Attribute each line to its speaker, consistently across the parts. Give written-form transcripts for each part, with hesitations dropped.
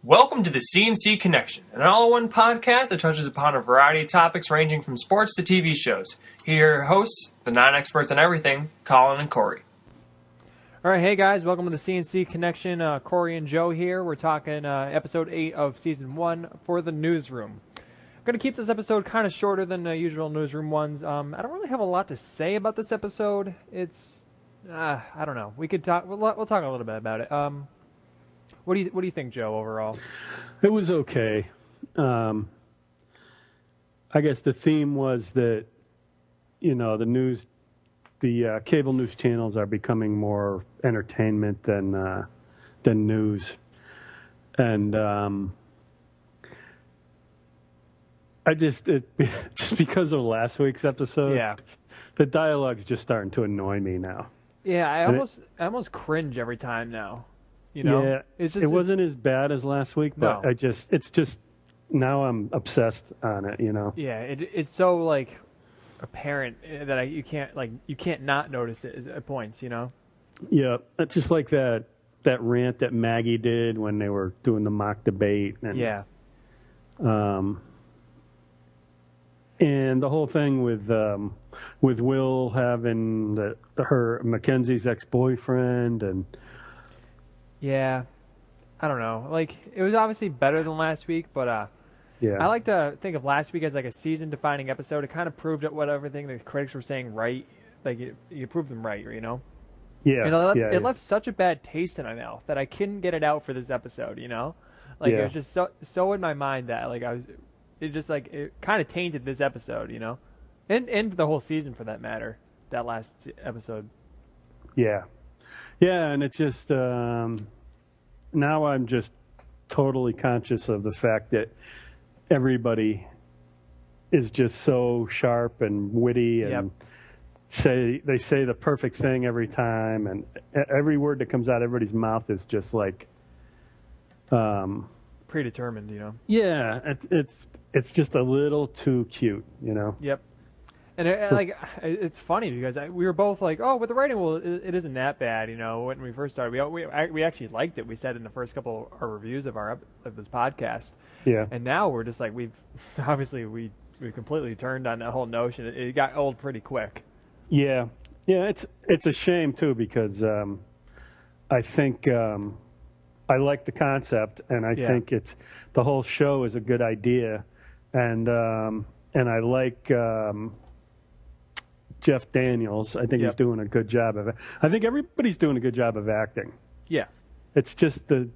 Speaker 1: Welcome to the C&C Connection, an all-in-one podcast that touches upon a variety of topics ranging from sports to TV shows. Here are your hosts, the non-experts on everything, Colin and Corey.
Speaker 2: All right, hey guys, welcome to the C&C Connection. Corey and Joe here. We're talking episode 8 of season 1 for the Newsroom. I'm going to keep this episode kind of shorter than the usual Newsroom ones. I don't really have a lot to say about this episode. It's, I don't know. We could talk. We'll talk a little bit about it. What do you think, Joe? Overall,
Speaker 3: it was okay. I guess the theme was that the cable news channels are becoming more entertainment than news, and just because of last week's episode,
Speaker 2: yeah,
Speaker 3: the dialogue's just starting to annoy me now.
Speaker 2: Yeah, I almost cringe every time now. You know?
Speaker 3: Yeah, it wasn't as bad as last week, but
Speaker 2: no.
Speaker 3: it's just now I'm obsessed on it. You know.
Speaker 2: Yeah, it's so like apparent that you can't not notice it at points. You know.
Speaker 3: Yeah, it's just like that rant that Maggie did when they were doing the mock debate. And,
Speaker 2: yeah.
Speaker 3: And the whole thing with Will having her Mackenzie's ex-boyfriend and.
Speaker 2: Yeah, I don't know. Like, it was obviously better than last week, but
Speaker 3: yeah.
Speaker 2: I like to think of last week as like a season-defining episode. It kind of proved that what everything the critics were saying right. Like, you proved them right, you know?
Speaker 3: Yeah.
Speaker 2: And it left such a bad taste in my mouth that I couldn't get it out for this episode, you know? Like, It was just so in my mind that, like, it kind of tainted this episode, you know? And the whole season, for that matter, that last episode.
Speaker 3: Yeah. Yeah, and it's just, now I'm just totally conscious of the fact that everybody is just so sharp and witty and they say the perfect thing every time, and every word that comes out of everybody's mouth is just like...
Speaker 2: predetermined, you know?
Speaker 3: Yeah, it's just a little too cute, you know?
Speaker 2: Yep. And it's funny because we were both like, oh, with the writing, well, it isn't that bad, you know. When we first started, we actually liked it. We said in the first couple of reviews of this podcast.
Speaker 3: Yeah.
Speaker 2: And now we're just like we completely turned on that whole notion. It got old pretty quick.
Speaker 3: Yeah. Yeah. It's a shame too because I think I like the concept and I think the whole show is a good idea, and I like. Jeff Daniels, I think he's doing a good job of it. I think everybody's doing a good job of acting.
Speaker 2: Yeah,
Speaker 3: it's just the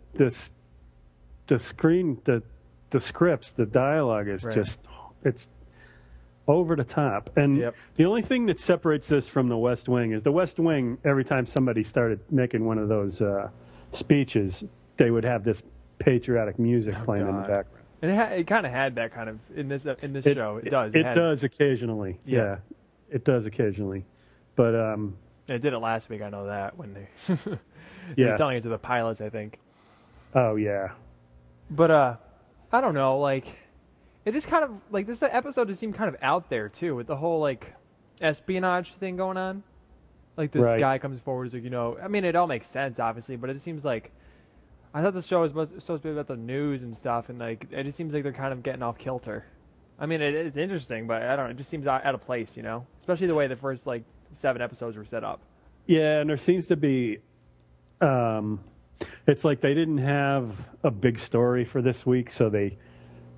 Speaker 3: screen, the scripts, the dialogue is just it's over the top. And the only thing that separates this from The West Wing is The West Wing. Every time somebody started making one of those speeches, they would have this patriotic music playing in the background.
Speaker 2: And it kind of had that kind of in this show. It does.
Speaker 3: It does occasionally. Yeah. It does occasionally, but
Speaker 2: it did it last week. I know that when they was telling it to the pilots, I think.
Speaker 3: Oh yeah,
Speaker 2: but I don't know. Like, it just kind of like this episode just seemed kind of out there too, with the whole like espionage thing going on. Like this guy comes forward, is like, you know, I mean, it all makes sense, obviously, but it seems like I thought the show was supposed to be about the news and stuff, and like it just seems like they're kind of getting off kilter. I mean, it's interesting, but I don't know. It just seems out of place, you know? Especially the way the first, 7 episodes were set up.
Speaker 3: Yeah, and there seems to be... it's like they didn't have a big story for this week, so they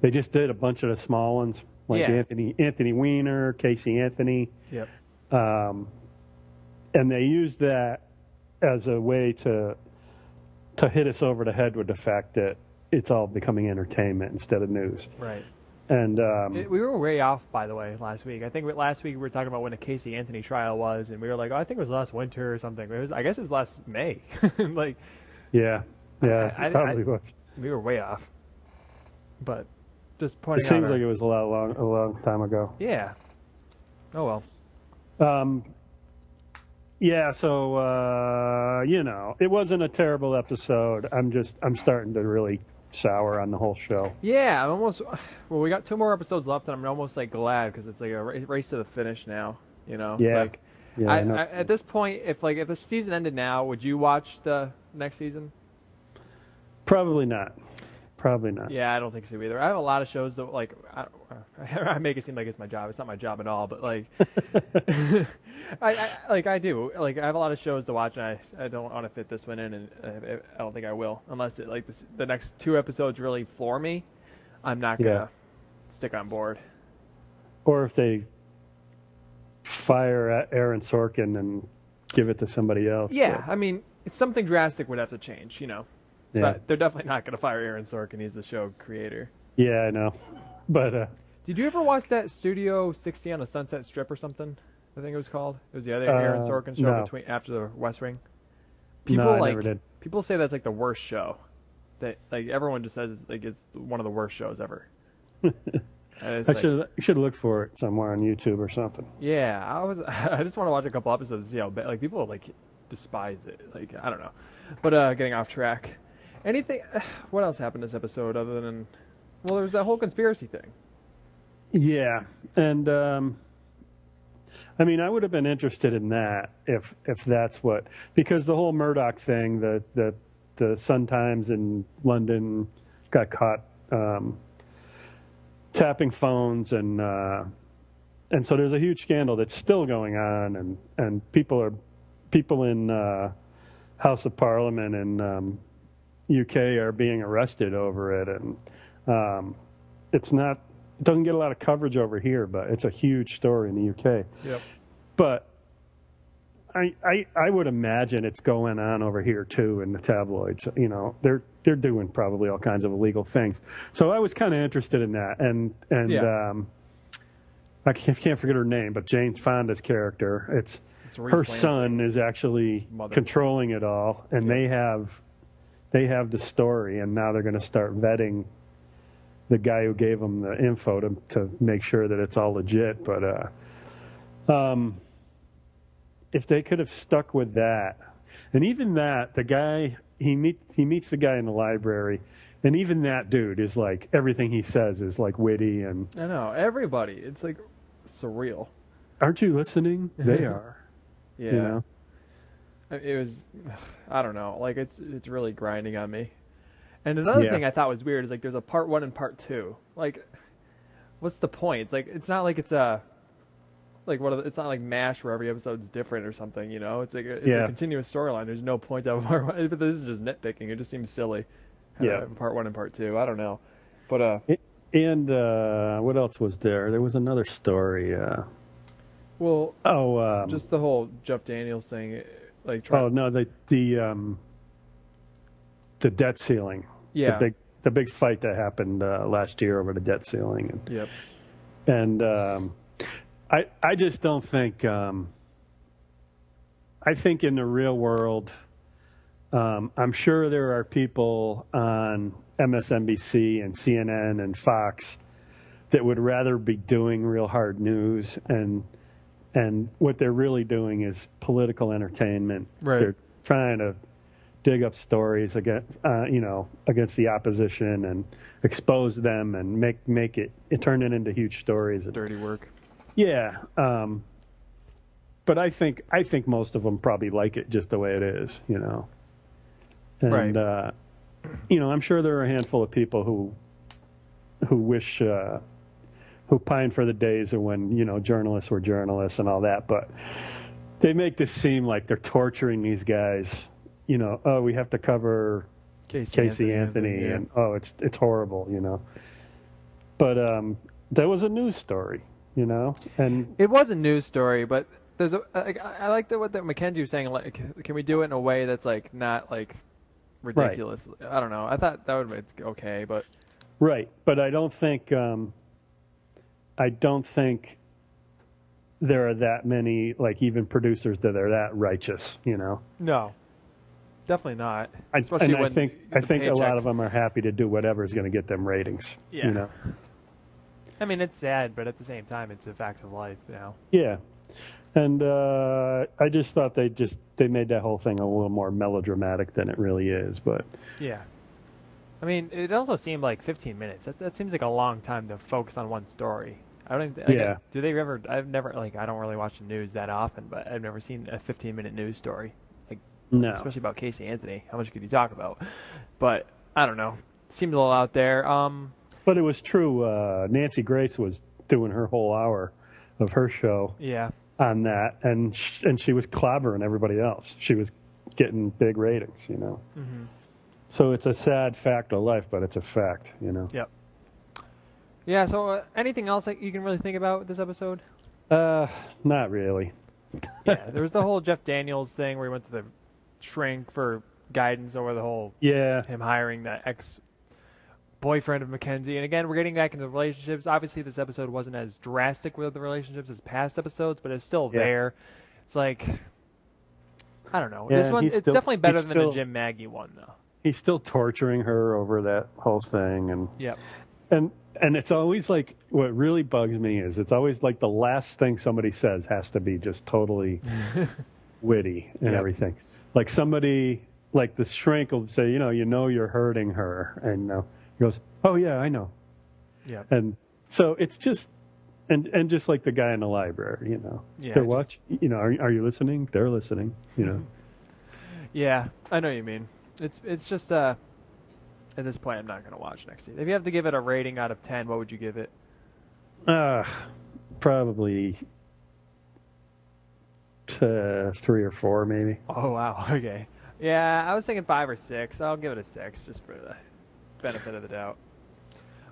Speaker 3: just did a bunch of the small ones, like Anthony Weiner, Casey Anthony.
Speaker 2: Yep.
Speaker 3: And they used that as a way to hit us over the head with the fact that it's all becoming entertainment instead of news.
Speaker 2: Right.
Speaker 3: And
Speaker 2: we were way off, by the way, last week. I think last week we were talking about when the Casey Anthony trial was, and we were like, oh, I think it was last winter or something. I guess it was last May. Probably
Speaker 3: was.
Speaker 2: We were way off. But just pointing
Speaker 3: out. It seems like it was a long time ago.
Speaker 2: Yeah. Oh well.
Speaker 3: Yeah. So it wasn't a terrible episode. I'm starting to really sour on the whole show.
Speaker 2: Yeah, we got 2 more episodes left, and I'm almost glad because it's like a race to the finish now. You know.
Speaker 3: Yeah.
Speaker 2: It's at this point, if the season ended now, would you watch the next season?
Speaker 3: Probably not. probably not.
Speaker 2: Yeah, I don't think so either. I have a lot of shows that like I make it seem like it's my job. It's not my job at all, but like I do. Like I have a lot of shows to watch, and I don't want to fit this one in, and I don't think I will unless it like the next 2 episodes really floor me. I'm not gonna stick on board.
Speaker 3: Or if they fire Aaron Sorkin and give it to somebody else.
Speaker 2: Yeah, I mean, something drastic would have to change, you know.
Speaker 3: Yeah.
Speaker 2: But they're definitely not going to fire Aaron Sorkin. He's the show creator.
Speaker 3: Yeah, I know. But
Speaker 2: did you ever watch that Studio 60 on the Sunset Strip or something? I think it was called. It was the other Aaron Sorkin show after the West Wing. People
Speaker 3: I never did.
Speaker 2: People say that's like the worst show. That like everyone just says it's one of the worst shows ever. I
Speaker 3: should look for it somewhere on YouTube or something.
Speaker 2: Yeah, I just want to watch a couple episodes and see how like people like despise it. Like I don't know, but getting off track. Anything? What else happened this episode other than? Well, there was that whole conspiracy thing. Yeah,
Speaker 3: and I mean, I would have been interested in that if that's what, because the whole Murdoch thing, the Sun Times in London got caught tapping phones, and so there's a huge scandal that's still going on, and people in House of Parliament and UK are being arrested over it, and it doesn't get a lot of coverage over here, but it's a huge story in the UK.
Speaker 2: Yep.
Speaker 3: But I would imagine it's going on over here too in the tabloids. You know, they're doing probably all kinds of illegal things. So I was kind of interested in that, and I can't forget her name, but Jane Fonda's character. It's her son is actually controlling it all, and they have the story, and now they're going to start vetting the guy who gave them the info to make sure that it's all legit. But if they could have stuck with that, and even that, the guy he meets the guy in the library, and even that dude is like, everything he says is like witty, and
Speaker 2: I know everybody. It's like surreal.
Speaker 3: Aren't you listening? They are.
Speaker 2: Yeah.
Speaker 3: You know?
Speaker 2: It was, I don't know, like it's really grinding on me. And another thing I thought was weird is like there's a part 1 and part 2. Like, what's the point? It's like it's not like it's a it's not like MASH where every episode's different or something. You know, it's like a continuous storyline. There's no point of part 1. But this is just nitpicking. It just seems silly. Part 1 and part 2. I don't know, but
Speaker 3: and what else was there? There was another story.
Speaker 2: Just the whole Jeff Daniels thing.
Speaker 3: The debt ceiling.
Speaker 2: Yeah.
Speaker 3: The big fight that happened last year over the debt ceiling.
Speaker 2: Yep.
Speaker 3: And I just don't think. I think in the real world, I'm sure there are people on MSNBC and CNN and Fox that would rather be doing real hard news, and what they're really doing is political entertainment.
Speaker 2: Right.
Speaker 3: They're trying to dig up stories against the opposition and expose them and make it turn it into huge stories.
Speaker 2: Dirty work.
Speaker 3: Yeah. But I think most of them probably like it just the way it is, you know. And
Speaker 2: right.
Speaker 3: I'm sure there are a handful of people who wish who pine for the days of when, journalists were journalists and all that, but they make this seem like they're torturing these guys. We have to cover Casey Anthony and it's horrible, But that was a news story, and
Speaker 2: it was a news story, but there's I like what Mackenzie was saying. Like, can we do it in a way that's like not like ridiculous? Right. I don't know. I thought that would be okay, but
Speaker 3: right. But I don't think there are that many, like, even producers that are that righteous,
Speaker 2: No, definitely not.
Speaker 3: I think a lot of them are happy to do whatever is going to get them ratings.
Speaker 2: Yeah. I mean, it's sad, but at the same time, it's a fact of life now.
Speaker 3: Yeah. And I just thought they made that whole thing a little more melodramatic than it really is. But
Speaker 2: yeah. I mean, it also seemed like 15 minutes. That seems like a long time to focus on one story. I don't even. Do they ever? I've never I don't really watch the news that often, but I've never seen a 15-minute news story.
Speaker 3: No.
Speaker 2: Especially about Casey Anthony. How much could you talk about? But I don't know. seemed a little out there.
Speaker 3: But it was true. Nancy Grace was doing her whole hour of her show on that, and she was clobbering everybody else. She was getting big ratings, Mm-hmm. So it's a sad fact of life, but it's a fact,
Speaker 2: Yep. Yeah, so anything else that you can really think about with this episode?
Speaker 3: Not really.
Speaker 2: Yeah, there was the whole Jeff Daniels thing where he went to the shrink for guidance over the whole him hiring that ex-boyfriend of Mackenzie. And again, we're getting back into relationships. Obviously, this episode wasn't as drastic with the relationships as past episodes, but it's still there. It's like, I don't know. This one, it's definitely better than the Jim Maggie one, though.
Speaker 3: He's still torturing her over that whole thing, and it's always like, what really bugs me is it's always like the last thing somebody says has to be just totally witty and everything. Like somebody, like the shrink will say, you're hurting her, and he goes, oh yeah, I know. Yeah. And so it's just, and just like the guy in the library, they're watching. Are you listening? They're listening.
Speaker 2: Yeah, I know what you mean. It's just at this point I'm not going to watch next season. If you have to give it a rating out of 10, what would you give it?
Speaker 3: Probably 3 or 4 maybe.
Speaker 2: Oh wow, okay. Yeah, I was thinking 5 or 6. I'll give it a 6 just for the benefit of the doubt.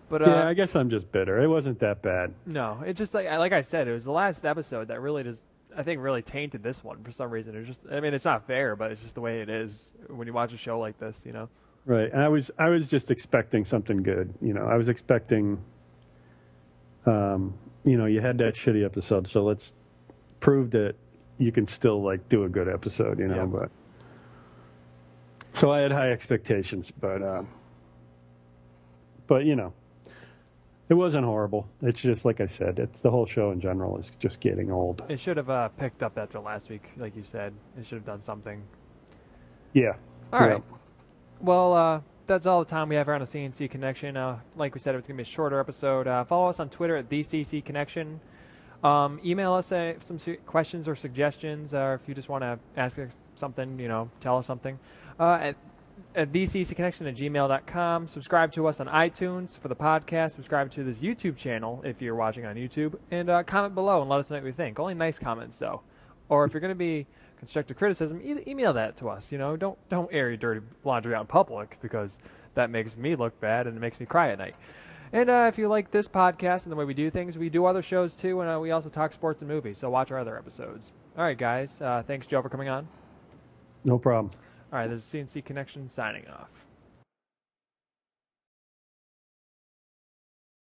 Speaker 2: But
Speaker 3: yeah, I guess I'm just bitter. It wasn't that bad.
Speaker 2: No, it's just like I said, it was the last episode that really just, I think, really tainted this one for some reason. It's just, I mean, it's not fair, but it's just the way it is when you watch a show like this,
Speaker 3: Right. And I was just expecting something good. I was expecting, you had that shitty episode, so let's prove that you can still like do a good episode, but so I had high expectations, but it wasn't horrible. It's just, like I said, it's the whole show in general is just getting old.
Speaker 2: It should have picked up after last week, like you said. It should have done something.
Speaker 3: Yeah.
Speaker 2: All right. Well, that's all the time we have here on the CNC Connection. Like we said, it's going to be a shorter episode. Follow us on Twitter at DCC Connection. Email us some questions or suggestions, or if you just want to ask us something, tell us something. At dccconnection@gmail.com. Subscribe to us on iTunes for the podcast. Subscribe to this YouTube channel if you're watching on YouTube. And comment below and let us know what you think. Only nice comments, though. Or if you're going to be constructive criticism, email that to us. Don't air your dirty laundry out in public, because that makes me look bad and it makes me cry at night. And if you like this podcast and the way we do things, we do other shows too, and we also talk sports and movies, so watch our other episodes. All right, guys. Thanks, Joe, for coming on.
Speaker 3: No problem.
Speaker 2: All right, this is CNC Connection signing off.